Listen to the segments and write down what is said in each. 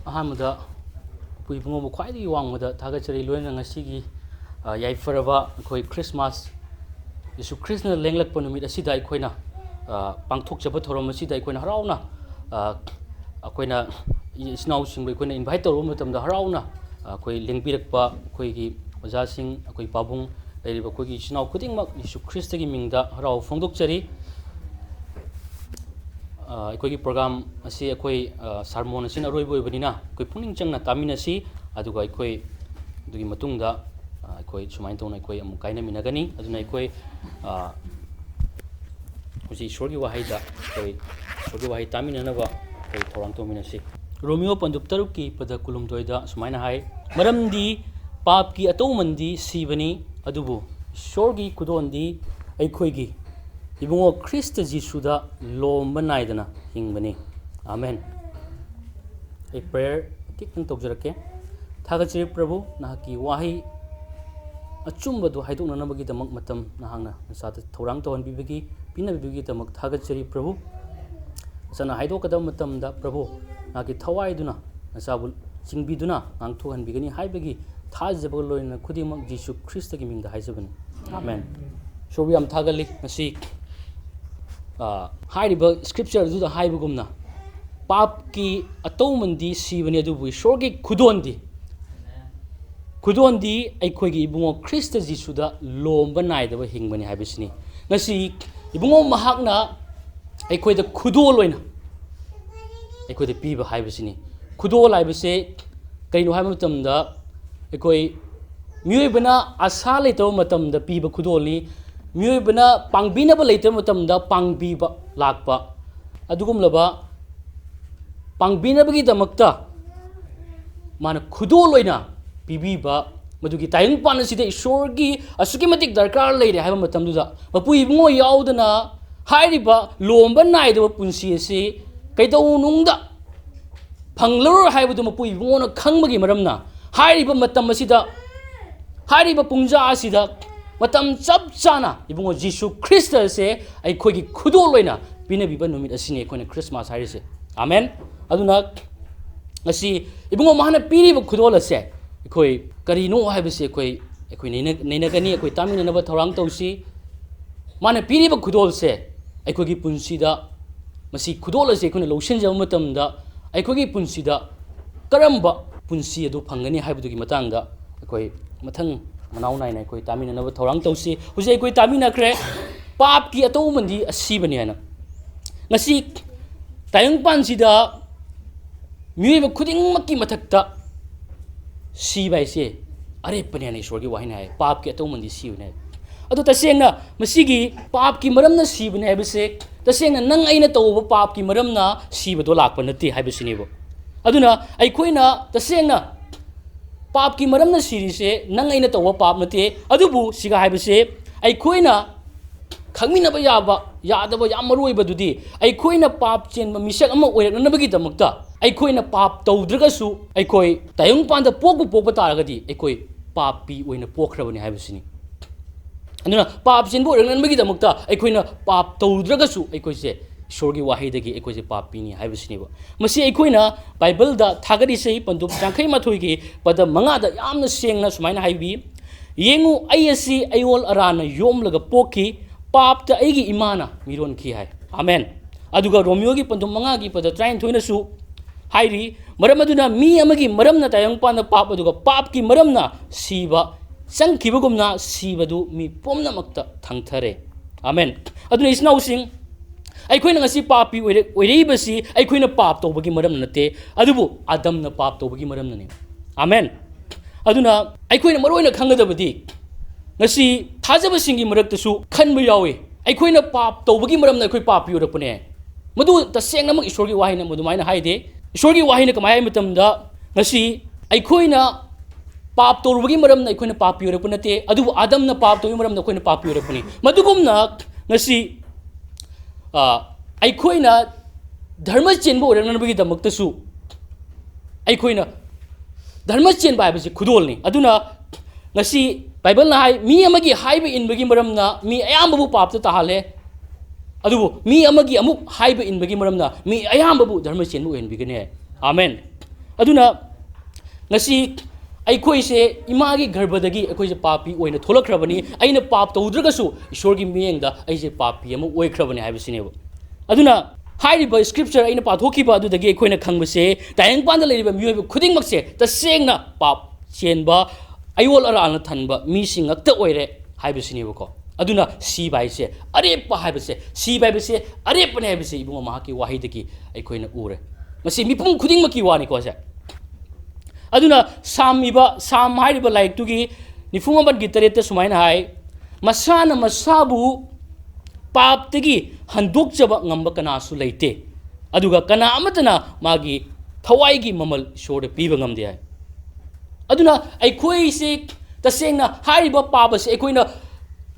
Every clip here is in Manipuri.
अहमदा पुइबुंगो ख्वाइदगी वांगमदा थागचरी लोइना ngasi याइफरबा अखोई क्रिसमस यीशु ख्रिस्टना लेंगलकप नुमित असिदा अखोइना पांगथोकजबा थोरम असिदा अखोइना हराउना अखोइना इस्नाउसिंग अखोइना इनवाइट तौरब मतमदा हराउना अखोई लेंबिरकपा अखोइगी ओजासिंग अखोई पाबुंग लेरिबा अखोइगी इस्नाउ खुदिंगमक यीशु ख्रिस्टगी मिंगदा हराउ फोंदोकचरी अखोइगी प्रोग्राम असी अखोई सरमोन असिन अरोइबो ओइबनिना अखोई पुनिंग चंगना तामिनसी अदुगा अखोई दुगी मतुंगदा अखोई सुमाइन तौना अखोई अमु काइना मिनगनी अदुना अखोई हुजी ईश्वरगी वाहैदा अखोई ईश्वरगी वाहै तामिननबा अखोई थौरांग तौमिनसी रोमियो पंदुप तरुकी पद कुलुमदोइदा सुमाइना हाय मरमदी पाप की अतौमंदी सीबनी अदुबु ईश्वरगी कुदोंदी अखोइगी Ibungo Christ जीसुदा लोम्बा नाइदना हिंगबनी amen a prayer कितन तौजरके थागचरी प्रभु नाकी वाही अचुम्बदो हाइदोकननबगी दमक मतम नाहांगना नसात थौरांग तौहनबिबगी पिनबिबगी दमक थागचरी प्रभु सना हाइदोकदम मतमदा प्रभु नाकी थवाइदुना नसाबु चिंगबिदुना गांथोहनबिगनी हाइबगी थाजबग लोइना खुदिमक जीसु ख्रिस्टगी मिंगदा हाइजबनी आमेन शोबी हम थागली नसी हाइरिबा स्क्रिप्चर दुदा हाइबगुमना पाप की अतौमंदी सीबनी अदुबु ईश्वरगी खुदोंदी अखोइगी Ibungo Christ जीसुदा लोम्बा नाइदबा हिंगबनी हाइबसिनी ngasi ibungo mahakna aikoida khudol oina aikoida piba haibasini khudol haibase kaino haiba matamda aikoi mioibana asa leitaw matamda piba khudolni mioibana pangbinaba leitaw matamda pangbiba lakpa adugumlaba pangbinabagi damakta mana khudol oina pibiba मधुगी तायंग पान सिदे ईश्वरगी असुकी मतिक दरकार लेरे हाइबा मतमदुदा मपु इबुंगो याउदना हाइरिबा लोम्बा नाइदबा पुंसी असे कैदौनुंगदा फंगलरो हाइबदु मपु इबुंगोना खंगबगी मरमना हाइरिबा मतम असिदा हाइरिबा पुंजा असिदा मतम चप चाना इबुंगो जीसु ख्रिस्ट असे अखोगी खुदो लोइना पिनबिबा नुमित असिने अखोना क्रिसमस हाइरिसे आमेन अदुना असि इबुंगो माहना पिरिबा खुदोल असे अखोई करीनो हाइबसे अखोई नैनगनी अखोई तामिननबा थौरांग तौसी माने पिरिबा खुदोल से अखोगी पुंसीदा मसी खुदोल से अखोना लौसिनजबा मतमदा अखोगी पुंसीदा करम्बा पुंसी अदु फंगनी हाइबदुगी मतंगदा अखोई मथंग मनाउ नाइना अखोई तामिननबा थौरांग तौसी हुजे अखोई तामिनखरे पाप की अतौमंदी असीबनी हाना ngasi तायंग पानसिदा मियबा खुदिंगमकी मथक्ता सीबाई से अरे पने ईश्वर की वाहिना है पाप के अतौमंदी सीबने अदो तसेंगना मसीगी पाप की मरमना सीबने हाइबसे तसेंगना नंग अइना तौबा पाप की मरमना सीबदो लाकपा नते हाइबसिनेबो अदुना अइखोइना तसेंगना पाप की मरमना सीरिसे नंग अइना तौबा पाप नते अदुबु सिगा हाइबसे अइखोइना खंगमिनबा याबा यादबा याम मरुइबदुदी अइखोइना पाप चेनबा मिसक अमा ओइरकनबगी दमकता अइखोइना पाप तौद्रगसु अइखोइ तायंग पांदा पोकबु पोकबा तारगदी अइखोइ पापी ओइना पोखरबनी हाइबसिनी अदुना पाप चेनबु ओइरकनबगी दमकता अइखोइना पाप तौद्रगसु अइखोइसे ईश्वरगी वाहैदगी अइखोइसे पापीनी हाइबसिनीबो मसी अइखोइना बाइबलदा थागरिसे पंदुप 58 की पद 5 दा यामना सेंगना सुमाइना हाइबी येंगु अयसी अयोल अराना योमलगा पोकी पापता अइगी इमाना मिरोन की हाय आमेन अदुगा रोमियोगी पंदुप 5 की पद 33 सु हाइरी मरम अदुना मी अमगी मरमना तायंग पाना पाप अदुगा पाप की मरमना सीबा संखिबगुमना सीबदु मी पोमनमक्ता थंगथरे आमेन अदुना इस्नाउसिंग अइखोइना ngasi पापी ओइरेबसी अइखोइना पाप तौबगी मरम नते अदुबु आदमना पाप तौबगी मरम नने आमेन अदुना अइखोइना मरोइना खंगदबदी ngasi थाजबसिंगी मरक्तसु खनबा यावे अइखोइना पाप तौबगी मरमना अइखोइ पापी ओरपने मदु तसेंगनमक ईश्वरगी वाहिना मदुमाइना हाइदे ईश्वरगी वाहिना कमाय मतमदा ngasi अइखोइना पाप तौरबगी मरमना अइखोइना पापी ओरप नते अदुबु आदमना पाप तौबगी मरमना अइखोइना पापी ओरपनी मदुगुमना ngasi अइखोइना धर्म चेनबा ओरनबगी दमक्तसु अइखोइना धर्म चेनबा हाइबसे खुदोलनी अदुना ngasi बाइबल ना हाय मी अमगी हाइबे इनबगी मरमना मी अयामबु पापता ताहाले अदुबु मी अमगी अमुक हाइबे इनबगी मरमना मी अयामबु धर्म चेनबु ओहनबिगने आमेन ꯑꯗꯨꯅ ꯉꯁꯤ ꯑꯩꯈꯣꯏꯁꯦ ꯏꯃꯥꯒꯤ ꯒꯔꯚꯗꯒꯤ ꯑꯩꯈꯣꯏꯁꯦ ꯄꯥꯄꯤ ꯑꯣꯏꯅ ꯊꯣꯛꯂꯛꯈ꯭ꯔꯕꯅꯤ ꯑꯩꯅ ꯄꯥꯞ ꯇꯧꯗ꯭ꯔꯒꯁꯨ ꯏꯁꯣꯔꯒꯤ ꯃꯤꯠꯌꯦꯡꯗ ꯑꯩꯁꯦ ꯄꯥꯄꯤ ꯑꯃ ꯑꯣꯏꯈ꯭ꯔꯕꯅꯤ ꯍꯥꯏꯕꯁꯤꯅꯦꯕ ꯑꯗꯨꯅ ꯍꯥꯏꯔꯤꯕ ꯁ꯭ꯀ꯭ꯔꯤꯞꯆꯔ ꯑꯩꯅ ꯄꯥꯊꯣꯛꯈꯤꯕ ꯑꯗꯨꯗꯒꯤ ꯑꯩꯈꯣꯏꯅ ꯈꯪꯕꯁꯦ ꯇꯥꯏꯕꯪꯄꯥꯟꯗ ꯂꯩꯔꯤꯕ ꯃꯤꯑꯣꯏꯕ ꯈꯨꯗꯤꯡꯃꯛꯁꯦ ꯇꯁꯦꯡꯅ ꯄꯥꯞ ꯆꯦꯟꯕ ꯑꯌꯣꯜ ꯑꯔꯥꯟꯅ ꯊꯟꯕ ꯃꯤꯁꯤꯡ ꯉꯛꯇ ꯑꯣꯏꯔꯦ ꯍꯥꯏꯕꯁꯤꯅꯦꯕꯀꯣ ꯑꯗꯨꯅ ꯁꯤꯕ ꯍꯥꯏꯁꯦ ꯑꯔꯦꯞꯄ ꯍꯥꯏꯕꯁꯦ ꯁꯤꯕ ꯍꯥꯏꯕꯁꯦ ꯑꯔꯦꯞꯄꯅꯦ ꯍꯥꯏꯕꯁꯦ ꯏꯕꯨꯡꯉꯣ ꯃꯍꯥꯛꯀꯤ ꯋꯥꯍꯩꯗꯒꯤ ꯑꯩꯈꯣꯏꯅ ꯎꯔꯦ ꯃꯁꯤ ꯃꯤꯄꯨꯝ ꯈꯨꯗꯤꯡꯃꯛꯀꯤ ꯋꯥꯅꯤꯀꯣ ꯁꯦ ꯑꯗꯨꯅ ꯁꯥꯝ ꯍꯥꯏꯔꯤꯕ ꯂꯥꯏꯔꯤꯛꯇꯨꯒꯤ 98:3 ꯁꯨꯃꯥꯏꯅ ꯍꯥꯏ ꯃꯁꯥꯅ ꯃꯁꯥꯕꯨ ꯄꯥꯞꯇꯒꯤ ꯍꯟꯗꯣꯛꯆꯕ ꯉꯝꯕ ꯀꯅꯥꯁꯨ ꯂꯩꯇꯦ ꯑꯗꯨꯒ ꯀꯅꯥ ꯑꯃꯠꯇꯅ ꯃꯥꯒꯤ ꯊꯋꯥꯏꯒꯤ ꯃꯃꯜ ꯏꯁꯣꯔꯗ ꯄꯤꯕ ꯉꯝꯗꯦ ꯍꯥꯏ ꯑꯗꯨꯅ ꯑꯩꯈꯣꯏꯁꯦ ꯇꯁꯦꯡꯅ ꯍꯥꯏꯔꯤꯕ ꯄꯥꯞ ꯑꯁꯤ ꯑꯩꯈꯣꯏꯅ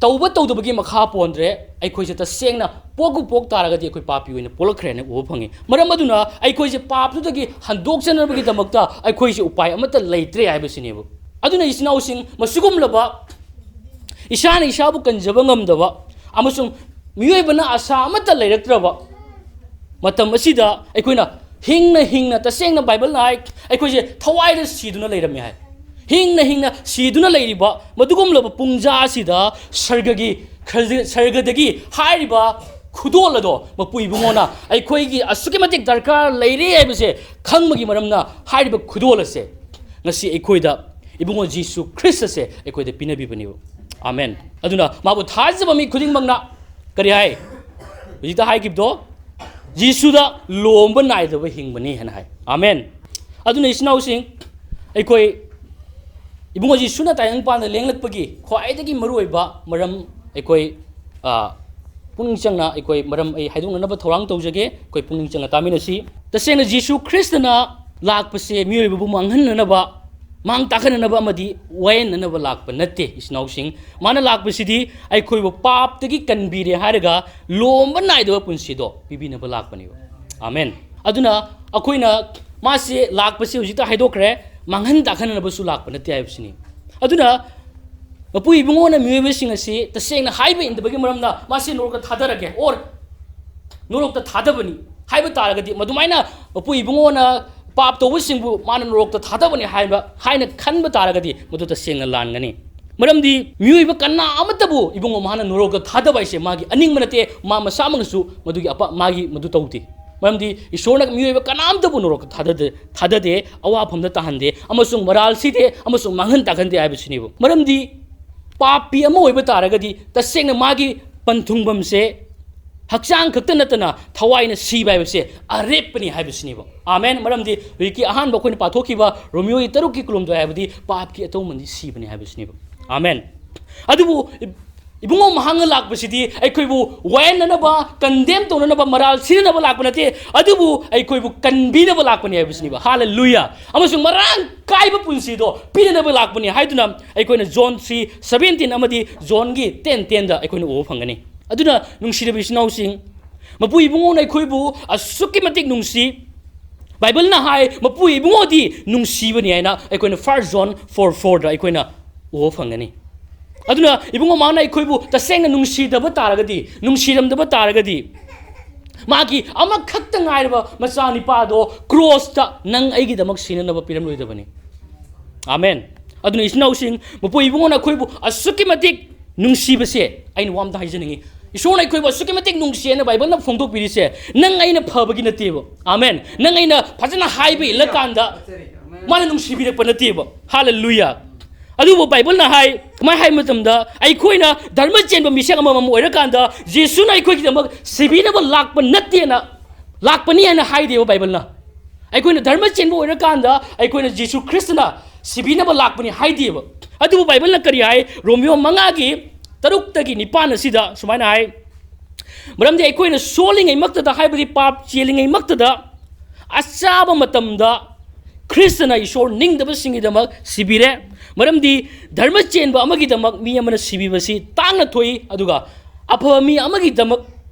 ꯇꯧꯕ ꯇꯧꯗꯕꯒꯤ ꯃꯈꯥ ꯄꯣꯟꯗ꯭ꯔꯦ ꯑꯩꯈꯣꯏꯁꯦ ꯇꯁꯦꯡꯅ ꯄꯣꯛ ꯇꯥꯔꯒꯗꯤ ꯑꯩꯈꯣꯏ ꯄꯥꯄꯤ ꯑꯣꯏꯅ ꯄꯣꯛꯂꯛꯈ꯭ꯔꯦꯅ ꯎꯕ ꯐꯪꯉꯤ ꯃꯔꯝ ꯑꯗꯨꯅ ꯑꯩꯈꯣꯏꯁꯦ ꯄꯥꯞꯇꯨꯗꯒꯤ ꯍꯟꯗꯣꯛꯆꯅꯕꯒꯤꯗꯃꯛꯇ ꯑꯩꯈꯣꯏꯁꯦ ꯎꯄꯥꯏ ꯑꯃꯠꯇ ꯂꯩꯇ꯭ꯔꯦ ꯍꯥꯏꯕꯁꯤꯅꯦꯕ ꯑꯗꯨꯅ ꯏꯆꯤꯟꯅꯥꯎꯁꯤꯡ ꯃꯁꯤꯒꯨꯝꯂꯕ ꯏꯁꯥꯅ ꯏꯁꯥꯕꯨ ꯀꯟꯖꯕ ꯉꯝꯗꯕ ꯑꯃꯁꯨꯡ ꯃꯤꯑꯣꯏꯕꯅ ꯑꯁꯥ ꯑꯃꯠꯇ ꯂꯩꯔꯛꯇ꯭ꯔꯕ ꯃꯇꯝ ꯑꯁꯤꯗ ꯑꯩꯈꯣꯏꯅ ꯍꯤꯡꯅ ꯇꯁꯦꯡꯅ ꯕꯥꯏꯕꯜꯅ ꯍꯥꯏ ꯑꯩꯈꯣꯏꯁꯦ ꯊꯋꯥꯏꯗ ꯁꯤꯗꯨꯅ ꯂꯩꯔꯝꯃꯦ ꯍꯥꯏ ꯍꯤꯡꯅ ꯁꯤꯗꯨꯅ ꯂꯩꯔꯤꯕ ꯃꯗꯨꯒꯨꯝꯂꯕ ꯄꯨꯡꯖꯥ ꯑꯁꯤꯗ ꯁꯔꯒꯗꯒꯤ ꯍꯥꯏꯔꯤꯕ ꯈꯨꯗꯣꯜ ꯑꯗꯣ ꯃꯄꯨ ꯏꯕꯨꯡꯉꯣꯅ ꯑꯩꯈꯣꯏꯒꯤ ꯑꯁꯨꯛꯀꯤ ꯃꯇꯤꯛ ꯗꯔꯀꯥꯔ ꯂꯩꯔꯦ ꯍꯥꯏꯕꯁꯦ ꯈꯪꯕꯒꯤ ꯃꯔꯝꯅ ꯍꯥꯏꯔꯤꯕ ꯈꯨꯗꯣꯜ ꯑꯁꯦ ꯉꯁꯤ ꯑꯩꯈꯣꯏꯗ ꯏꯕꯨꯡꯉꯣ ꯖꯤꯁꯨ ꯈ꯭ꯔꯤꯁ ꯑꯁꯦ ꯑꯩꯈꯣꯏꯗ ꯄꯤꯅꯕꯤꯕꯅꯦꯕ 아멘 ꯑꯗꯨꯅ ꯃꯥꯕꯨ ꯊꯥꯖꯕ ꯃꯤ ꯈꯨꯗꯤꯡꯃꯛꯅ ꯀꯔꯤ ꯍꯥꯏ ꯍꯧꯖꯤꯛꯇ ꯍꯥꯏꯈꯤꯕꯗꯣ ꯖꯤꯁꯨꯗ ꯂꯣꯝꯕ ꯅꯥꯏꯗꯕ ꯍꯤꯡꯕꯅꯤ ꯍꯥꯏꯅ ꯍꯥꯏ 아멘 ꯑꯗꯨꯅ ꯏꯆꯤꯟꯅꯥꯎꯁꯤꯡ ꯑꯩꯈꯣꯏ ꯏꯕꯨꯡꯉꯣ ꯖꯤꯁꯨꯅ ꯇꯥꯏꯕꯪꯄꯥꯟꯗ ꯂꯦꯡꯂꯛꯄꯒꯤ ꯈ꯭ꯋꯥꯏꯗꯒꯤ ꯃꯔꯨꯑꯣꯏꯕ ꯃꯔꯝ ꯑꯩꯈꯣꯏ ꯄꯨꯛꯅꯤꯡ ꯆꯪꯅ ꯑꯩꯈꯣꯏ ꯃꯔꯝ ꯑꯩ ꯍꯥꯏꯗꯣꯛꯅꯅꯕ ꯊꯧꯔꯥꯡ ꯇꯧꯖꯒꯦ ꯑꯩꯈꯣꯏ ꯄꯨꯛꯅꯤꯡ ꯆꯪꯅ ꯇꯥꯃꯤꯟꯅꯁꯤ ꯇꯁꯦꯡꯅ ꯖꯤꯁꯨ ꯈ꯭ꯔꯤꯁꯇꯅ ꯂꯥꯛꯄꯁꯦ ꯃꯤꯑꯣꯏꯕꯕꯨ ꯃꯥꯡꯍꯟꯅꯅꯕ ꯃꯥꯡ ꯇꯥꯛꯍꯟꯅꯅꯕ ꯑꯃꯗꯤ ꯋꯥꯌꯦꯟꯅꯅꯕ ꯂꯥꯛꯄ ꯅꯠꯇꯦ ꯏꯆꯤꯟꯅꯥꯎꯁꯤꯡ ꯃꯥꯅ ꯂꯥꯛꯄꯁꯤꯗꯤ ꯑꯩꯈꯣꯏꯕꯨ ꯄꯥꯞꯇꯒꯤ ꯀꯟꯕꯤꯔꯦ ꯍꯥꯏꯔꯒ ꯂꯣꯝꯕ ꯅꯥꯏꯗꯕ ꯄꯨꯟꯁꯤꯗꯣ ꯄꯤꯕꯤꯅꯕ ꯂꯥꯛꯄꯅꯦꯕ 아멘 ꯑꯗꯨꯅ ꯑꯩꯈꯣꯏꯅ ꯃꯥꯁꯦ ꯂꯥꯛꯄꯁꯦ ꯍꯧꯖꯤꯛꯇ ꯍꯥꯏꯗꯣꯛꯈ꯭ꯔꯦ ꯃꯥꯡꯍꯟ ꯇꯥꯛꯍꯟꯅꯕꯁꯨ ꯂꯥꯛꯄ ꯅꯠꯇꯦ ꯍꯥꯏꯕꯁꯤꯅꯤ ꯑꯗꯨꯅ ꯃꯄꯨ ꯏꯕꯨꯡꯉꯣꯅ ꯃꯤꯑꯣꯏꯕꯁꯤꯡ ꯑꯁꯤ ꯇꯁꯦꯡꯅ ꯍꯥꯏꯕ ꯏꯟꯗꯕꯒꯤ ꯃꯔꯝꯅ ꯃꯥꯁꯦ ꯅꯣꯔꯣꯛꯇ ꯊꯥꯗꯔꯒꯦ ꯑꯣꯔ ꯅꯣꯔꯣꯛꯇ ꯊꯥꯗꯕꯅꯤ ꯍꯥꯏꯕ ꯇꯥꯔꯒꯗꯤ ꯃꯗꯨꯃꯥꯏꯅ ꯃꯄꯨ ꯏꯕꯨꯡꯉꯣꯅ ꯄꯥꯞ ꯇꯧꯕꯁꯤꯡꯕꯨ ꯃꯥꯅ ꯅꯣꯔꯣꯛꯇ ꯊꯥꯗꯕꯅꯤ 하이나 ꯈꯟꯕ ꯇꯥꯔꯒꯗꯤ ꯃꯗꯨ ꯇꯁꯦꯡꯅ ꯂꯥꯟꯒꯅꯤ ꯃꯔꯝꯗꯤ ꯃꯤꯑꯣꯏꯕ ꯀꯅꯥ ꯑꯃꯠꯇꯕꯨ ꯏꯕꯨꯡꯉꯣ ꯃꯥꯅ ꯅꯣꯔꯣꯛꯇ ꯊꯥꯗꯕ ꯍꯥꯏꯁꯦ ꯃꯥꯒꯤ ꯑꯅꯤꯡꯕ ꯅꯠꯇꯦ ꯃꯥ ꯃꯁꯥꯃꯛꯅꯁꯨ ꯃꯗꯨꯒꯤ ꯃꯥꯒꯤ ꯃꯗꯨ ꯇꯧꯗꯦ ꯃꯔꯝꯗꯤ ꯏꯁꯣꯔꯅ ꯃꯤꯑꯣꯏꯕ ꯀꯅꯥꯝꯇꯕꯨ ꯅꯣꯔꯣꯛꯇ ꯊꯥꯗꯗꯦ ꯑꯋꯥꯐꯝꯗ ꯇꯥꯍꯟꯗꯦ ꯑꯃꯁꯨꯡ ꯃꯔꯥꯜ ꯁꯤꯗꯦ ꯑꯃꯁꯨꯡ ꯃꯥꯡꯍꯟ ꯇꯥꯛꯍꯟꯗꯦ ꯍꯥꯏꯕꯁꯤꯅꯦꯕ ꯃꯔꯝꯗꯤ ꯄꯥꯄꯤ ꯑꯃ ꯑꯣꯏꯕ ꯇꯥꯔꯒꯗꯤ ꯇꯁꯦꯡꯅ ꯃꯥꯒꯤ ꯄꯟꯊꯨꯡꯐꯝꯁꯦ ꯍꯛꯆꯥꯡ ꯈꯛꯇ ꯅꯠꯇꯅ ꯊꯋꯥꯏꯅ ꯁꯤꯕ ꯍꯥꯏꯕꯁꯦ ꯑꯔꯦꯞꯄꯅꯤ ꯍꯥꯏꯕꯁꯤꯅꯦꯕ 아멘 ꯃꯔꯝꯗꯤ ꯍꯧꯖꯤꯛꯀꯤ ꯑꯍꯥꯟꯕ ꯑꯩꯈꯣꯏꯅ ꯄꯥꯊꯣꯛꯈꯤꯕ ꯔꯣꯃꯤꯌꯣꯒꯤ 6:9 ꯍꯥꯏꯕꯗꯤ ꯄꯥꯞꯀꯤ ꯑꯇꯧꯃꯟꯗꯤ ꯁꯤꯕꯅꯤ ꯍꯥꯏꯕꯁꯤꯅꯦꯕ 아멘 ꯑꯗꯨꯕꯨ ꯏꯕꯨꯡꯉꯣ ꯃꯍꯥꯛꯅ ꯂꯥꯛꯄꯁꯤꯗꯤ ꯑꯩꯈꯣꯏꯕꯨ ꯋꯥꯌꯦꯟꯅꯅꯕ ꯀꯟꯗꯦꯝ ꯇꯧꯅꯅꯕ ꯃꯔꯥꯜ ꯁꯤꯅꯅꯕ ꯂꯥꯛꯄ ꯅꯠꯇꯦ ꯑꯗꯨꯕꯨ ꯑꯩꯈꯣꯏꯕꯨ ꯀꯟꯕꯤꯅꯕ ꯂꯥꯛꯄꯅꯤ ꯍꯥꯏꯕꯁꯤꯅꯦꯕ ꯍꯥꯂꯦꯂꯨꯌꯥ ꯑꯃꯁꯨꯡ ꯃꯔꯥꯡ ꯀꯥꯏꯕ ꯄꯨꯟꯁꯤꯗꯣ ꯄꯤꯅꯅꯕ ꯂꯥꯛꯄꯅꯤ ꯍꯥꯏꯗꯨꯅ ꯑꯩꯈꯣꯏꯅ ꯖꯣꯟ 3:17 ꯑꯃꯗꯤ ꯖꯣꯟꯒꯤ 10:10ꯗ ꯑꯩꯈꯣꯏꯅ ꯎꯕ ꯐꯪꯒꯅꯤ ꯑꯗꯨꯅ ꯅꯨꯡꯁꯤꯔꯕ ꯏꯆꯤꯟꯅꯥꯎꯁꯤꯡ ꯃꯄꯨ ꯏꯕꯨꯡꯉꯣꯅ ꯑꯩꯈꯣꯏꯕꯨ ꯑꯁꯨꯛꯀꯤ ꯃꯇꯤꯛ ꯅꯨꯡꯁꯤ ꯕꯥꯏꯕꯜꯅ ꯍꯥꯏ ꯃꯄꯨ ꯏꯕꯨꯡꯉꯣꯗꯤ ꯅꯨꯡꯁꯤꯕꯅꯤ ꯍꯥꯏꯅ ꯑꯩꯈꯣꯏꯅ 1 ꯖꯣꯟ 4:4ꯗ ꯑꯩꯈꯣꯏꯅ ꯎꯕ ꯐꯪꯒꯅꯤ ꯑꯗꯨꯅ ꯏꯕꯨꯡꯉꯣ ꯃꯥꯅ ꯑꯩꯈꯣꯏꯕꯨ ꯇꯁꯦꯡꯅ ꯅꯨꯡꯁꯤꯗꯕ ꯇꯥꯔꯒꯗꯤ ꯅꯨꯡꯁꯤꯔꯝꯗꯕ ꯇꯥꯔꯒꯗꯤ ꯃꯥꯒꯤ ꯑꯃꯈꯛꯇ ꯉꯥꯏꯔꯕ ꯃꯆꯥꯅꯤꯄꯥꯗꯣ ꯀ꯭ꯔꯣꯁꯇ ꯅꯪ ꯑꯩꯒꯤꯗꯃꯛ ꯁꯤꯅꯅꯕ ꯄꯤꯔꯝꯂꯣꯏꯗꯕꯅꯤ 아멘 ꯑꯗꯨꯅ ꯏꯆꯤꯟꯅꯥꯎꯁꯤꯡ ꯃꯄꯨ ꯏꯕꯨꯡꯉꯣꯅ ꯑꯩꯈꯣꯏꯕꯨ ꯑꯁꯨꯛꯀꯤ ꯃꯇꯤꯛ ꯅꯨꯡꯁꯤꯕꯁꯦ ꯑꯩꯅ ꯋꯥ ꯑꯃꯇ ꯍꯥꯏꯖꯅꯤꯡꯉꯤ ꯏꯁꯣꯔꯅ ꯑꯩꯈꯣꯏꯕꯨ ꯑꯁꯨꯛꯀꯤ ꯃꯇꯤꯛ ꯅꯨꯡꯁꯤꯌꯦꯅ ꯕꯥꯏꯕꯜꯅ ꯐꯣꯡꯗꯣꯛꯄꯤꯔꯤꯁꯦ ꯅꯪ ꯑꯩꯅ ꯐꯕꯒꯤ ꯅꯠꯇꯦꯕ 아멘 ꯅꯪ ꯑꯩꯅ ꯐꯖꯅ ꯍꯥꯏꯕ ꯏꯜꯂꯀꯥꯟꯗ ꯃꯥꯅ ꯅꯨꯡꯁꯤꯕꯤꯔꯛꯄ ꯅꯠꯇꯦꯕ ꯍꯥꯂꯦꯂꯨꯌꯥ ꯑꯗꯨꯕꯨ ꯕꯥꯏꯕꯜꯅ ꯍꯥꯏ ꯀꯃꯥꯏ ꯍꯥꯏ ꯃꯇꯝꯗ ꯑꯩꯈꯣꯏꯅ ꯙꯔꯃ ꯆꯦꯟꯕ ꯃꯤꯁꯛ ꯑꯃꯃꯝ ꯑꯣꯏꯔꯀꯥꯟꯗ ꯖꯤꯁꯨꯅ ꯑꯩꯈꯣꯏꯒꯤꯗꯃꯛ ꯁꯤꯕꯤꯅꯕ ꯂꯥꯛꯄ ꯅꯠꯇꯦꯅ ꯂꯥꯛꯄꯅꯤ ꯍꯥꯏꯅ ꯍꯥꯏꯗꯦꯕ ꯕꯥꯏꯕꯜꯅ ꯑꯩꯈꯣꯏꯅ ꯙꯔꯃ ꯆꯦꯟꯕ ꯑꯣꯏꯔꯀꯥꯟꯗ ꯑꯩꯈꯣꯏꯅ ꯖꯤꯁꯨ ꯈ꯭ꯔꯤꯁꯇꯅ ꯁꯤꯕꯤꯅꯕ ꯂꯥꯛꯄꯅꯤ ꯍꯥꯏꯗꯦꯕ ꯑꯗꯨꯕꯨ ꯕꯥꯏꯕꯜꯅ ꯀꯔꯤ ꯍꯥꯏ ꯔꯣꯃꯤꯌꯣ 5:3-9 ꯑꯁꯤꯗ ꯁꯨꯃꯥꯏꯅ ꯍꯥꯏ ꯃꯔꯝꯗꯤ ꯑꯩꯈꯣꯏꯅ ꯁꯣꯜꯂꯤꯉꯩꯃꯛꯇꯗ ꯍꯥꯏꯕꯗꯤ ꯄꯥꯞ ꯆꯦꯜꯂꯤꯉꯩꯃꯛꯇꯗ ꯑꯆꯥꯕ ꯃꯇꯝꯗ ꯈ꯭ꯔꯤꯁꯇꯅ ꯏꯁꯣꯔ ꯅꯤꯡꯗꯕꯁꯤꯡꯒꯤꯗꯃꯛ ꯁꯤꯕꯤꯔꯦ ꯃꯔꯝꯗꯤ ꯙꯔꯃ ꯆꯦꯟꯕ ꯑꯃꯒꯤꯗꯃꯛ ꯃꯤ ꯑꯃꯅ ꯁꯤꯕꯤꯕꯁꯤ ꯇꯥꯡꯅ ꯊꯣꯛꯏ ꯑꯗꯨꯒ ꯑꯐꯕ ꯃꯤ ꯑꯃꯒꯤꯗꯃꯛ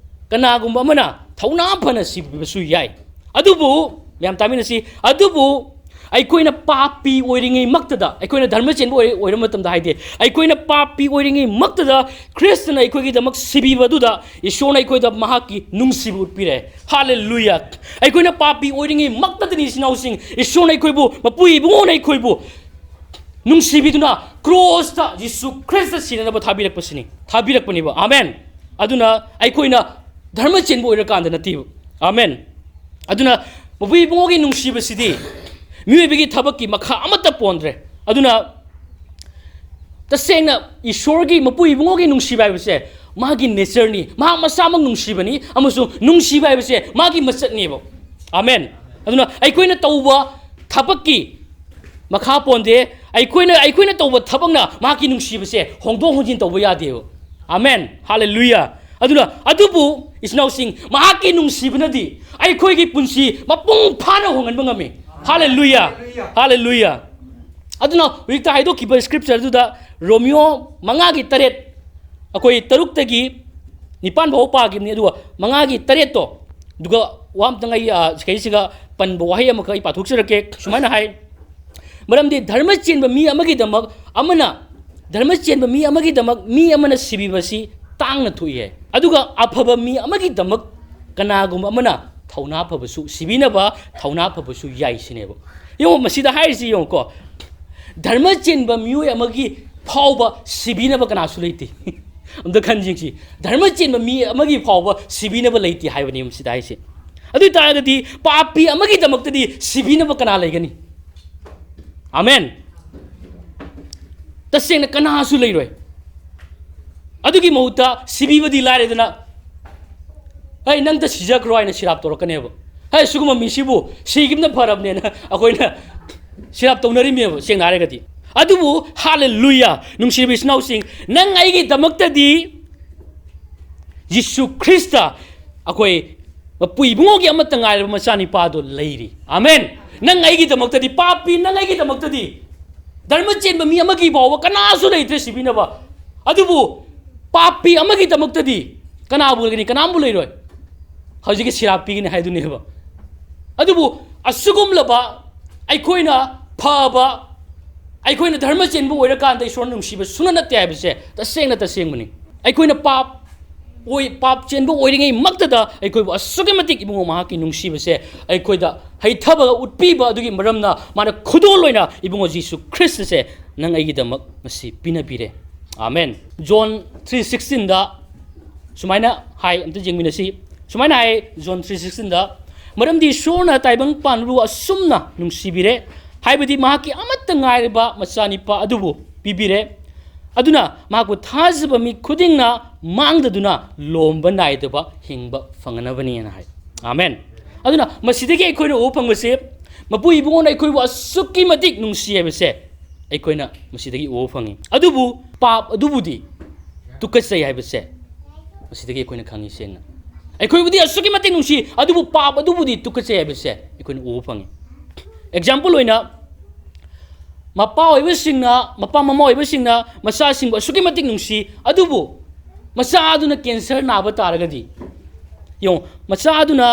ꯀꯅꯥꯒꯨꯝꯕ ꯑꯃꯅ ꯊꯧꯅꯥ ꯐꯅ ꯁꯤꯕꯤꯕꯁꯨ ꯌꯥꯏ ꯑꯗꯨꯕꯨ ꯃꯌꯥꯝ ꯇꯥꯃꯤꯟꯅꯁꯤ ꯑꯗꯨꯕꯨ ꯑꯩꯈꯣꯏꯅ ꯄꯥꯄꯤ ꯑꯣꯏꯔꯤꯉꯩ ꯃꯛꯇꯗ ꯑꯩꯈꯣꯏꯅ ꯙꯔꯃ ꯆꯦꯟꯕ ꯑꯣꯏꯔ ꯃꯇꯝꯗ ꯍꯥꯏꯗꯤ ꯑꯩꯈꯣꯏꯅ ꯄꯥꯄꯤ ꯑꯣꯏꯔꯤꯉꯩ ꯃꯛꯇꯗ ꯈ꯭ꯔꯤꯁꯇꯅ ꯑꯩꯈꯣꯏꯒꯤꯗꯃꯛ ꯁꯤꯕꯤꯕꯗꯨꯗ ꯏꯁꯣꯔꯅ ꯑꯩꯈꯣꯏꯗ ꯃꯍꯥꯛꯀꯤ ꯅꯨꯡꯁꯤꯕ ꯎꯠꯄꯤꯔꯦ ꯍꯥꯂꯦꯂꯨꯌꯥ ꯑꯩꯈꯣꯏꯅ ꯄꯥꯄꯤ ꯑꯣꯏꯔꯤꯉꯩ ꯃꯛꯇꯗꯅꯤ ꯏꯆꯤꯟꯅꯥꯎꯁꯤꯡ ꯏꯁꯣꯔꯅ ꯑꯩꯈꯣꯏꯕꯨ ꯃꯄꯨ ꯏꯕꯨꯡꯉꯣꯅ ꯑꯩꯈꯣꯏꯕꯨ ꯅꯨꯡꯁꯤꯕꯤꯗꯨꯅ ꯀ꯭ꯔꯣꯁꯇ ꯖꯤꯁꯨ ꯈ꯭ꯔꯤꯁꯇ ꯁꯤꯅꯅꯕ ꯊꯥꯕꯤꯔꯛꯄꯅꯦꯕ ꯑꯥꯃꯦꯟ ꯑꯗꯨꯅ ꯑꯩꯈꯣꯏꯅ ꯙꯔꯃ ꯆꯦꯟꯕ ꯑꯣꯏꯔꯀꯥꯟꯗ ꯅꯠꯇꯦꯕ ꯑꯥꯃꯦꯟ ꯑꯗꯨꯅ ꯃꯄꯨ ꯏꯕꯨꯡꯉꯣꯒꯤ ꯅꯨꯡꯁꯤꯕꯁꯤꯗꯤ ꯃꯤꯑꯣꯏꯕꯒꯤ ꯊꯕꯛꯀꯤ ꯃꯈꯥ ꯑꯃꯠꯇ ꯄꯣꯟꯗ꯭ꯔꯦ ꯑꯗꯨꯅ ꯇꯁꯦꯡꯅ ꯏꯁꯣꯔꯒꯤ ꯃꯄꯨ ꯏꯕꯨꯡꯉꯣꯒꯤ ꯅꯨꯡꯁꯤꯕ ꯍꯥꯏꯕꯁꯦ ꯃꯥꯒꯤ ꯅꯦꯆꯔꯅꯤ ꯃꯍꯥꯛ ꯃꯁꯥꯃꯛ ꯅꯨꯡꯁꯤꯕꯅꯤ ꯑꯃꯁꯨꯡ ꯅꯨꯡꯁꯤꯕ ꯍꯥꯏꯕꯁꯦ ꯃꯥꯒꯤ ꯃꯆꯠꯅꯦꯕ ꯑꯥꯃꯦꯟ ꯑꯗꯨꯅ ꯑꯩꯈꯣꯏꯅ ꯇꯧꯕ ꯊꯕꯛꯀꯤ ꯃꯈꯥ ꯄꯣꯟꯗꯦ ꯑꯩꯈꯣꯏꯅ ꯇꯧꯕ ꯊꯕꯛꯅ ꯃꯍꯥꯛꯀꯤ ꯅꯨꯡꯁꯤꯕꯁꯦ ꯍꯣꯡꯗꯣꯛ ꯍꯣꯡꯖꯤꯟ ꯇꯧꯕ ꯌꯥꯗꯦꯕ ꯑꯥꯃꯦꯟ ꯍꯥꯂꯦꯂꯨꯌꯥ ꯑꯗꯨꯅ ꯑꯗꯨꯕꯨ ꯏꯆꯤꯟꯅꯥꯎꯁꯤꯡ ꯃꯍꯥꯛꯀꯤ ꯅꯨꯡꯁꯤꯕꯅꯗꯤ ꯑꯩꯈꯣꯏꯒꯤ ꯄꯨꯟꯁꯤ ꯃꯄꯨꯡ ꯐꯥꯅ ꯍꯣꯡꯍꯟꯕ ꯉꯝꯃꯤ ꯍꯥꯂꯦꯂꯨꯌꯥ ꯍꯥꯂꯦꯂꯨꯌꯥ ꯑꯗꯨꯅ ꯍꯧꯖꯤꯛꯇ ꯍꯥꯏꯗꯣꯛꯈꯤꯕ ꯁ꯭ꯀ꯭ꯔꯤꯞꯆꯔꯗꯨꯗ ꯔꯣꯃꯤꯌꯣ 5:7 ꯑꯩꯈꯣꯏ 6ꯇꯒꯤ 9 ꯐꯥꯎ ꯄꯥꯈꯤꯕꯅꯤ ꯑꯗꯨꯒ 5:7ꯇꯣ ꯑꯗꯨꯒ ꯋꯥ ꯑꯃꯇꯪ ꯑꯩ ꯁꯤꯒ ꯄꯟꯕ ꯋꯥꯍꯩ ꯑꯃꯈꯛ ꯑꯩ ꯄꯥꯊꯣꯛꯆꯔꯛꯀꯦ ꯁꯨꯃꯥꯏꯅ ꯍꯥꯏ ꯃꯔꯝꯗꯤ ꯙꯔꯃ ꯆꯦꯟꯕ ꯃꯤ ꯑꯃꯒꯤꯗꯃꯛ ꯃꯤ ꯑꯃꯅ ꯁꯤꯕꯤꯕꯁꯤ ꯇꯥꯡꯅ ꯊꯣꯛꯏ ꯑꯗꯨꯒ ꯑꯐꯕ ꯃꯤ ꯑꯃꯒꯤꯗꯃꯛ ꯀꯅꯥꯒꯨꯝꯕ ꯑꯃꯅ ꯊꯧꯅꯥ ꯐꯕꯁꯨ ꯁꯤꯕꯤꯅꯕ ꯊꯧꯅꯥ ꯐꯕꯁꯨ ꯌꯥꯏ ꯁꯤꯅꯦꯕ ꯌꯦꯡꯉꯣ ꯃꯁꯤꯗ ꯍꯥꯏꯔꯤꯁꯤ ꯌꯦꯡꯉꯣꯀꯣ ꯙꯔꯃ ꯆꯦꯟꯕ ꯃꯤꯑꯣꯏ ꯑꯃꯒꯤ ꯐꯥꯎꯕ ꯁꯤꯕꯤꯅꯕ ꯀꯅꯥꯁꯨ ꯂꯩꯇꯦ ꯑꯝꯇ ꯈꯟꯖꯤꯡꯁꯤ ꯙꯔꯃ ꯆꯦꯟꯕ ꯃꯤ ꯑꯃꯒꯤ ꯐꯥꯎꯕ ꯁꯤꯕꯤꯅꯕ ꯂꯩꯇꯦ ꯍꯥꯏꯕꯅꯤ ꯃꯁꯤꯗ ꯍꯥꯏꯁꯦ ꯑꯗꯨ ꯑꯣꯏꯇꯥꯔꯒꯗꯤ ꯄꯥꯄꯤ ꯑꯃꯒꯤꯗꯃꯛꯇꯗꯤ ꯁꯤꯕꯤꯅꯕ ꯀꯅꯥ ꯂꯩꯒꯅꯤ ꯑꯥꯃꯦꯟ तसेंग कनासु लेरोय अदुगी महुता सिबीबदी लारेदना है नंग त सिजक्रो आइना सिराप तोरकनेब है सुगुम मिसिबु सिगिमना फरबनेना अखोइना सिराप तौनरिमेब सेंग हारेगदी अदुबु हालेलुया नुंसिबि स्नाउसिंग नंग आइगी दमक्तदी यीशु ख्रिस्ता अखोइ पुइबुंगोगी अमत ngairब मचानी पादो लेरी आमेन नंग आइगी दमक्तदी पापी नंग आइगी दमक्तदी धर्म चेंब मी अमगी बाव कनासु लेत्रे सिबिनबा अदुबु पापी अमगी दमक्तदी कनाबु लेगनी कनामबु लेरोय हजिगे सिराप पिगिने हाइदुनेबा अदुबु असुगुमलबा आइखोइना फबा आइखोइना धर्म चेंबु ओइरकांदा ईश्वर नुंसिबा सुना नते हाइबसे तसेंगमनि आइखोइना पाप चेंबु ओइरिङै मक्तदा आइखोइबु असुगे मतिक इबुंगो माहाकी नुंसिबसे आइखोइदा हैथबा उटपीबा अदुगी मरमना माना खुदो लोइना इबुंगो जीसु ख्रिस्ट से नंग आइगिदमक मसी पिनबिरे आमेन जॉन 3:16 दा सुमाइना हाय अमते जेंगमिनसी सुमाइना हाय जॉन 3:16 दा मरमदी सोना ताइबंग पानबु असुमना नुंसिबिरे हाइबदी माहाकी अमत्त ngairba मचानिपा अदुबु पिबिरे अदुना माको थाजब मी खुदिंगना मांगदुना लोम्बा नाइदबा हिंगबा फंगनबनीना हाय आमेन अदुना मसिदगी अखोइना ओ फंगबसे मपु इबुंगोना अखोइबु असुक्की मतिक नुंसियबसे अखोइना मसिदगी ओ फंगी अदुबु पाप अदुबुदी तुकसै हाइबसे मसिदगी अखोइना खंगी सेंगना अखोइबुदी असुक्की मतिक नुंसि अदुबु पाप अदुबुदी तुकसै हाइबसे अखोइना ओ fungi example होइना Mopa ओइबसिंगना Mopa mama ओइबसिंगना मसासिंगबु असुक्की मतिक नुंसि अदुबु मसा अदुना कैंसर नाबा तारगदी यो मसा अदुना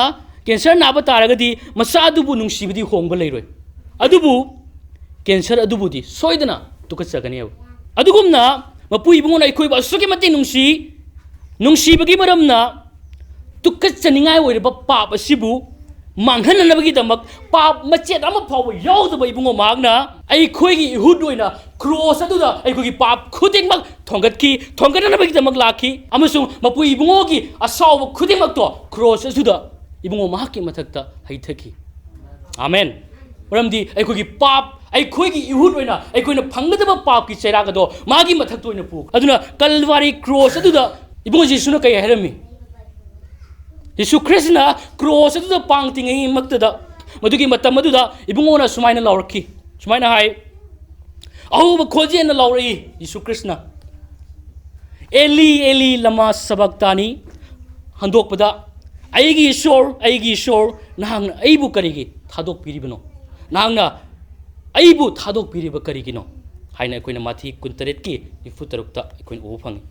कैंसर नाबा तारगदी मसा अदुबु नुंसिबदी होंगबा लेरोय अदुबु कैंसर अदुबुदी सोइदना तुकचगनेब अदुगुमना मपु इबुंगोना अखोइबा असुक्की मतिक नुंसिबगी मरमना तुकचनिंगाय ओइरबा पाप असिबु मांगहननबगीदमक पाप मचेत अमा फाव यावदबा इबुंगो मागना अखोइगी इहुद ओइना क्रॉस अदुदा अखोइगी पाप खुदिंगमक थोंगदनबगीदमक लाखी अमसुंग मपु इबुंगोगी असाव खुदिंगमक तो क्रॉस अदुदा इबुंगो माहकी मथक्ता हैथकी आमेन मरमदी अखोइगी पाप अखोइगी इहुद ओइना अखोइना फंगदबा पाप की चैरागदो मागी मथक्तो ओइना पु अदुना कलवारी क्रॉस अदुदा इबुंगो जीसुना कय हैरमी यीशु ख्रिस्टना क्रॉस अदुदा पांगतिङै मक्तदा मदुगी मतम अदुदा इबुंगोना सुमाइना लाउरकी सुमाइना हाय अहुब खोजेना लाउरई यीशु ख्रिस्टना एली एली लमा सबक्तानी हंदोकपदा अईगी ईश्वर नहांगना अईबु करिगी थादोक पिरिबनो नहांगना अईबु थादोक पिरिबा करिगिनो हाइना अखोइना माथि 23 की 23 अखोइना ओ फंगी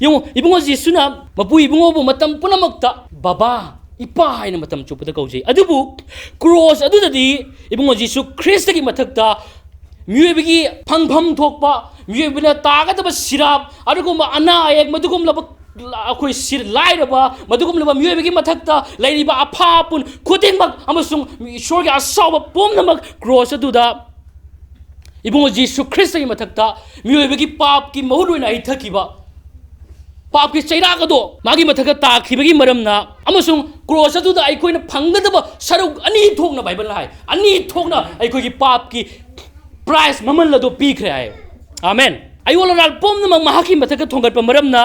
यो इबुंगो जीसुना मपु इबुंगोबु मतम पुनमक्ता बाबा ipa haina matam chupata kaujai adubu cross adudadi ibungo Jesu Christ ki mathakta myuebigi phangpham thokpa myuebina tagadaba sirap adugum ana ayek madugum laba akoi sir lairaba madugum laba myuebigi mathakta lairiba aphapun khudingmak amasung ishorgi asawa pomnamak cross aduda ibungo Jesu Christ ki mathakta myuebigi pap ki mahuloina ithakiba पाप की चैरागदो मागी मथक ताखिबगी मरमना अमसुंग क्रॉस अदुदा अइकोइना फंगदबा सरुक अनि थोकना बाइबल हाय अनि थोकना अइकोगी पाप की प्राइस ममन लदो पीखरे हाय आमेन अयोलराल पोमना महाकी मथक थोंगत मरमना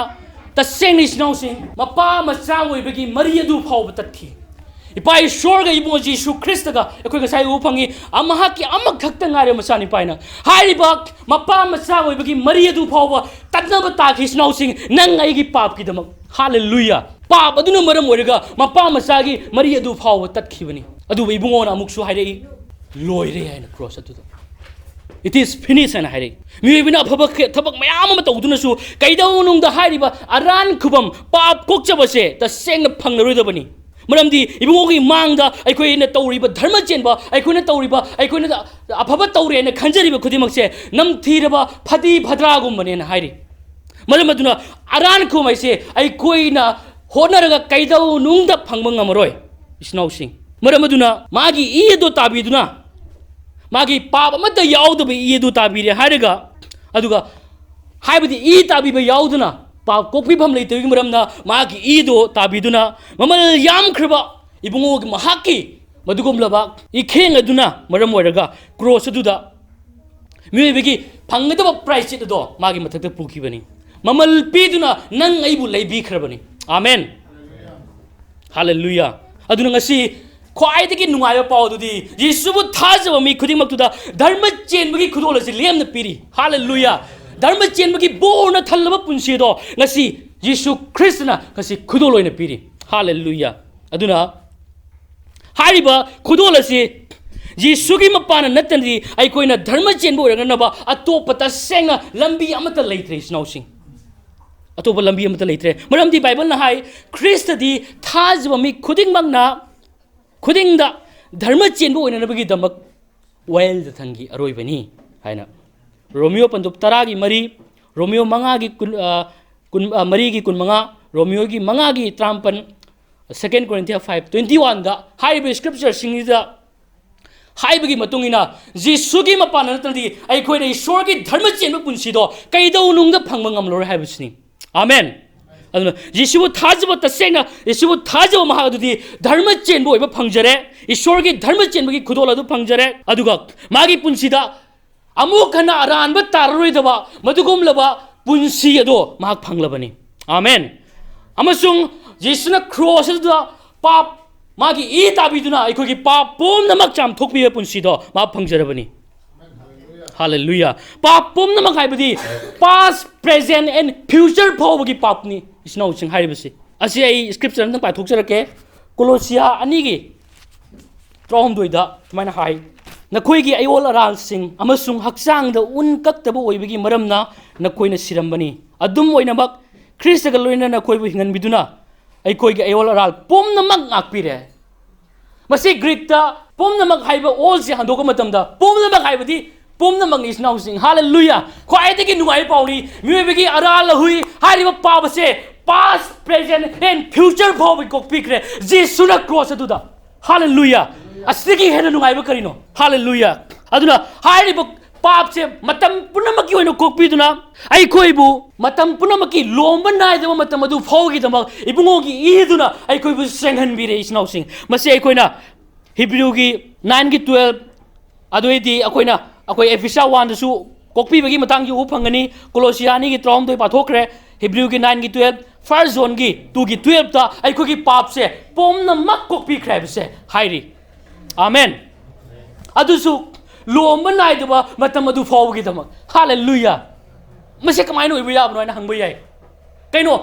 तसेंगनि स्नाउसिंग मपा मचा ओइबगी मरि अदु फाव तथि इपा ईश्वर गा इबो जीसु ख्रिस्ट गा अखोय गसाय उ फंगी अमहा की अमक खक्ता ngaरे मसानी पाइना हाइबा मपा मचा ओइबगी मरि अदु फाव तदनब ताखि स्नाउसिंग नंग आइगी पाप की दमक हालेलुया पाप अदुन मरम ओइरगा मपा मचागी मरि अदु फाव तत्खिबनी अदु इबुंगोना अमुकसु हाइरे लोइरे हाइना क्रॉस अदु it is finished and हाइरे मिबिना फबक थबक मयाम म तौदुनसु कैदौ नुंगदा हाइरिबा अरान खुबम पाप कोकचबसे तसेंग फंगरोइदबनी मरमदी इबुंगोगी मांगदा अइकोइना तौरिबा धर्म चेनबा अइकोइना तौरिबा अइकोइना अफबा तौरेना खंजरिबा खुदिमकसे नमथीरबा फदी भद्रागुमबनेना हाइरि मरमदुना अरान खुमैसे अइकोइना होनरगा कैदौ नुंगदा फंगबा ngमरोय इस्नाउसिंग मरमदुना मागी इदो ताबिदुना मागी पाप अमत याउदबा इदो ताबिरे हाइरगा अदुगा हाइबदी इ ताबिबा याउदुना पाप कोपी फम लेते मरमना मागी ईदो ताबिदुना ममल याम खरबा इबुंगो महाकी मदुगुमलबा इखेंग अदुना मरम ओइरगा क्रॉस अदुदा मियबगी फंगदबा प्राइस चिदो मागी मथकते पुखिबनी ममल पीदुना नंग अइबु लैबी खरबनी आमेन हालेलुया अदुना ngasi ख्वाइदगी नुंगायबा पावदुदी यीशुबु थाजबा मी खुदिमक्तुदा धर्म चेनबगी खुदोलसि लेमना पीरी हालेलुया धर्म चेनबगी बोर्न थल्लब पुंसीदो ngasi यीशु ख्रिस्टना ngasi खुदोल ओइना पीरी हालेलुया अदुना हारिबा खुदोल असि यीशुगी मपाना नतनदी अइकोइना धर्म चेनबो ओरगनबा अतोप तसेंग लंबी अमत लेत्रे स्नाउसिंग अतोप लंबी अमत लेत्रे मरमदी बाइबल ना हाय ख्रिस्टदी थाजबा मी खुदिंगमंगना खुदिंगदा धर्म चेनबो ओइनबगी दमक वेल द थंगी अरोइबनी हाइना रोमियो पंदुप तरागी मरी रोमियो मंगागी कुन मरी की कुन मंगा रोमियो की मंगागी त्रामपन 2 Corinthians 5:21 दा हाइब स्क्रिप्चर सिंगिदा हाइबगी मतुंगिना जीसुगी मपान नतदी अइखोइना ईश्वरगी धर्म चेनबो पुंसीदो कैदौ नुंगदा फंगबा ngमलोर हाइबसिनी आमेन अदुना जीसुबु थाजबो तसेंगा जीसुबु थाजबो महादुदी धर्म चेनबो ओइबा फंगजरे ईश्वरगी धर्म चेनबगी खुदोल अदु फंगजरे अदुगा मागी पुंसीदा अमुखना अरानब ताररोइदबा मदुगुमलबा पुंसी अदो माक फंगलबनी आमेन अमसुंग जीसुना क्रॉस अदुदा पाप मागी ई ताबिदुना अइखोगी पाप पोमनमक चाम थोकपिबा पुंसीदो मा फंगजरबनी हालेलुया पाप पोमनमक हाइबदी पास्ट प्रेजेंट एंड फ्यूचर फावबगी पापनी इस्नाउसिंग हाइबसी असि आई स्क्रिप्चर नंग पाथोकजरके कोलोसिया अनिगी त्रॉमदोइदा तुमाइना हाइ नखोइगी अयोल अरालसिंग अमसुंग हक्चांगदा उन कक्तबो ओइबगी मरमना नखोइना सिरमबनी अदुम ओइनमक ख्रिस्टगा लोइना नखोइबु हिंगनबिदुना अइखोइगी अयोल अराल पोमनमक ngakpire मसे ग्रीकता पोमनमक हाइबा ऑल से हंदोका मतमदा पोमनमक हाइबदी पोमनमक इज नाउसिंग हालेलुया ख्वाइदगी नुगाइ पाउरी मियबगी अराल हुई हारिबा पाबसे पास्ट प्रेजेंट एंड फ्यूचर फावबी कोकपिक्रे जीसुना क्रॉस अदुदा हालेलुया असलिगी हेन नुगाइबा करिनो हालेलुया अदुना हारिबा पाप से मतम पुनमकी ओइनो कोकपिदुना अइखोइबु मतम पुनमकी लोंबा नाइदबा मतम अदु फावगी दमक इबुंगोगी इदुना अइखोइबु सेंगहनबिरे इस्नाउसिंग मसे अइखोइना हिब्रूगी 9:12 अदुइदी अखोइना अखोइ एफिसा 1 दसु कोकपिबगी मतंग यु फंगनी कोलोसियानी की त्रॉम दोइ पाथोकरे हिब्रूगी 9:12 फर्स्ट जोन की 2:12 ता अइखोगी पाप से पोमनमक कोकपिख्रेबसे हाइरी आमेन अदुसु लोंबा नाइदबा मतम अदु फावगी दमक हालेलुया मसे कमाइनो इबु याबनो आइना हंगबो याय कैनो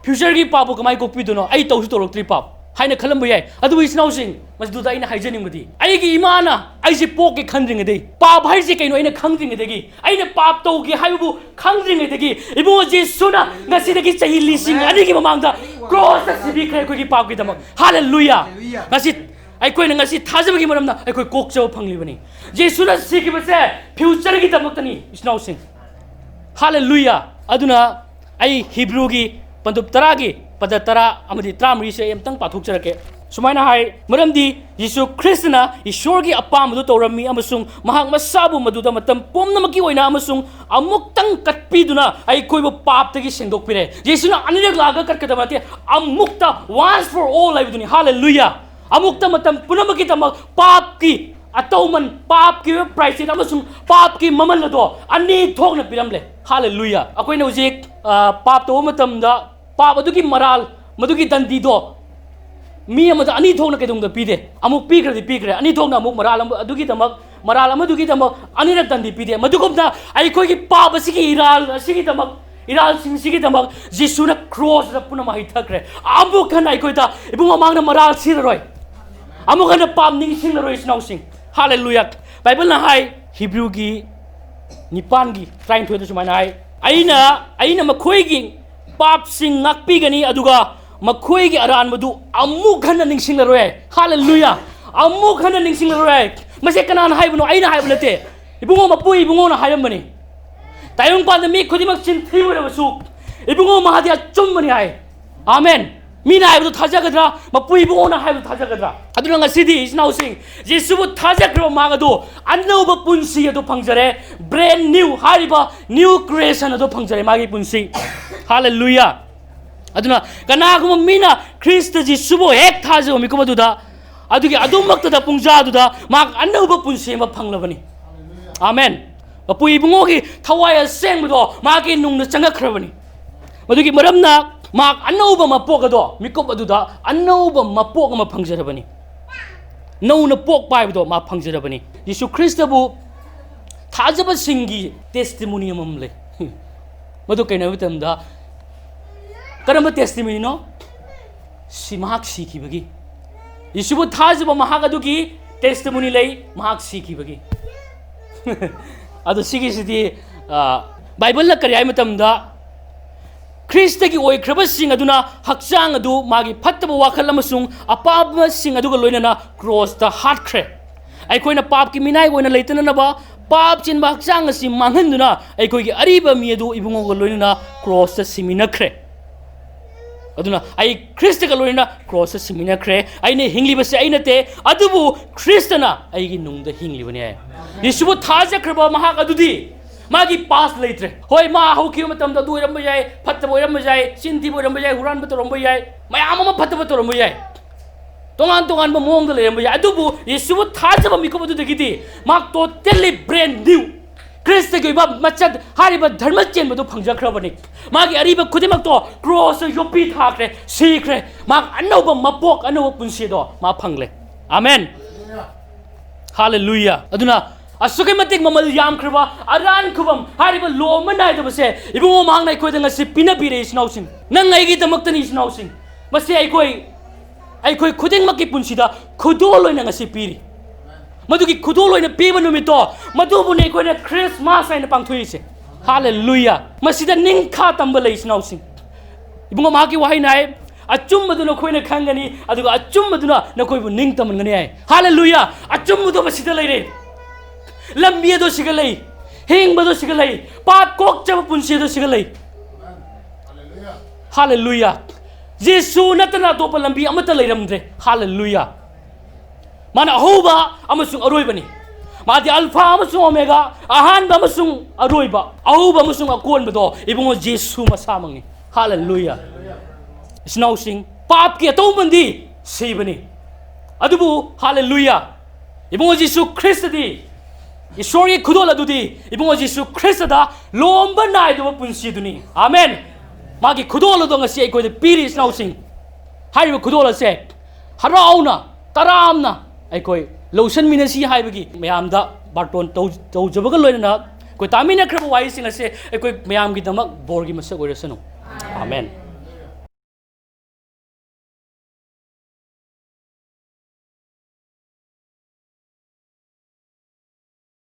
फ्यूचर की पाप कमाइ कोकपिदुनो आई तौसु तोरक्ट्री पाप हाइना खलम याय अदु इस्नाउसिंग मसदुदा आइना हाइजनिंगबदी आइगी इमाना आइसे पोके खंद्रिंगदे पाप हाइसे कैनो आइना खंद्रिंगदेगी आइना पाप तौगी हाइबु खंद्रिंगदेगी इबु जेसुना ngasi दगी सही लिसिंग अनिगी ममांगदा क्रॉस सिबी खरे कोई पाप की दमक hallelujah ngasi ai koi ngasi thajabagi maramna ai koi kokchau phanglibani jesuna sikibase future gi damak tani isnau sing hallelujah aduna ai hebrew gi pandup tara gi pada tara amadi tramri se emtang pathuk charake sumaina hai maramdi yesu kristna ishor gi apam du torami amasung mahak masabu maduda matam pomna maki oina amasung amuktang katpiduna ai koi bo pap tagi sendok pire jesuna anirak laga karkadamate amukta once for all laibuduni hallelujah amukta matam punamaki tamak pap ki atauman pap ki price na masung pap ki mamal na do ani thok na piramle hallelujah akoi na ujik pap to matam da pap adu ki maral madu ki dandi do mi amada ani thok na kedung da pide amuk pi kradi pi kre ani thok na amuk maral adu ki tamak maral amadu ki tamak ani rak dandi pide madu kom na ai koi ki pap asiki iral asiki tamak iral sigi tamak jisu na cross na punama hi thakre amuk kan ai koi da ibunga mang na maral siroi amuk kan pam ning sing na roi snau sing hallelujah bible na hai hebrew gi nipan gi trying to do sumai hai aina makhoi gi pap sing ngakpi gani aduga makhoi gi aran madu amuk kan ning sing na roi hallelujah amuk kan ning sing na roi mase kanan hai buno aina hai bulate ibungo mapui ibungo na hayam bani tayong pandemi khodimak chin thiwara basu ibungo mahadia chummani hai amen mina hai bu thajagadra mapui ibungo na hai bu thajagadra aduna ngasidi is now sing jesu bu thajakro magado annoba punsi ado phangjare brand new hariba new creation ado phangjare magi punsi hallelujah aduna kana gum mina christ jesu bu hek thajo mi ko maduda adugi adumakta da pungja duda mag annoba punsi ma phanglabani amen mapui ibungo gi thawai sengbudo magi nung na changakhrabani madugi maramna mak anauba mapok ado mikop aduda anauba mapok ma phangjarabani nau na pok pai do ma phangjarabani yesu christ bu thajaba singi testimony amam le madu kaina bitam da karamba testimony no simhak sikhi bagi yesu bu thajaba mahak adu ki testimony lei mahak sikhi bagi adu sigi sidi bible la kari ai matam da Christ ki oi kraba sing aduna hakchang adu magi phattaba wakhal amasung apaba sing aduga loinana cross the heart kre ai koina pap ki minai oina leitana na ba pap chin ba hakchang asi manghanduna ai koi ki ariba mi adu ibungo go loinana cross the simina kre aduna ai Christ ka loinana cross the simina kre ai ne hingli ba se ai nate adubu Christana ai gi nung da hingli bani ai yesu bu thaja kraba mahak adudi magi pass leitre hoi ma ho ki matam da duiram ba jai phatta boiram ba jai sinti boiram ba jai huran ba torom ba jai mayam ma phatta ba torom ba jai tongan ba mong da le ba jai adubu yesu bu thaja ba mi ko du degidi mak totally brand new Christ ki ba machat hari ba dharma chen ba du phangja khra bani magi ari ba khudi mak to cross yopi thakre sikre mak anau ba mapok anau punsi do ma phangle amen hallelujah aduna asukai matik mamal yam khriba aran khubam hariba loma nai da base ibungo mang nai khoi da ngasi pina pire isnau sing nang ai gi damak tani isnau sing base ai koi khuding makki punsida khudol loina ngasi piri madugi khudol loina piba numito madubu nei koi na Christmas ai na pangthui se hallelujah masida ningkha tamba le isnau sing ibungo ma ki wahai nai achum maduna koi na khangani aduga achum maduna na koi bu ning taman ngani ai hallelujah achum mudo basida leire lambi do sigalai hing ba do sigalai pat kok chaba punsi do sigalai hallelujah jesu natana to pa lambi amata leiramdre hallelujah mana hoba amasung aroi bani madi alpha amasung omega ahan ba amasung aroi ba ahoba amasung akon ba do ibungo jesu masamangi hallelujah isnau sing pap ki to mandi sei bani adubu hallelujah ibungo jesu christ di Ishori kudola dudi ibungo Jesu Christ da lomba nai do punsi duni amen magi kudola do ngasi ai ko de piris now sing hai ba kudola se harauna taramna ai koi lotion minasi hai bagi mayam da barton to jabaga loina ko tamina khra wai sing ase ai koi mayam gi damak bor gi masa goresano amen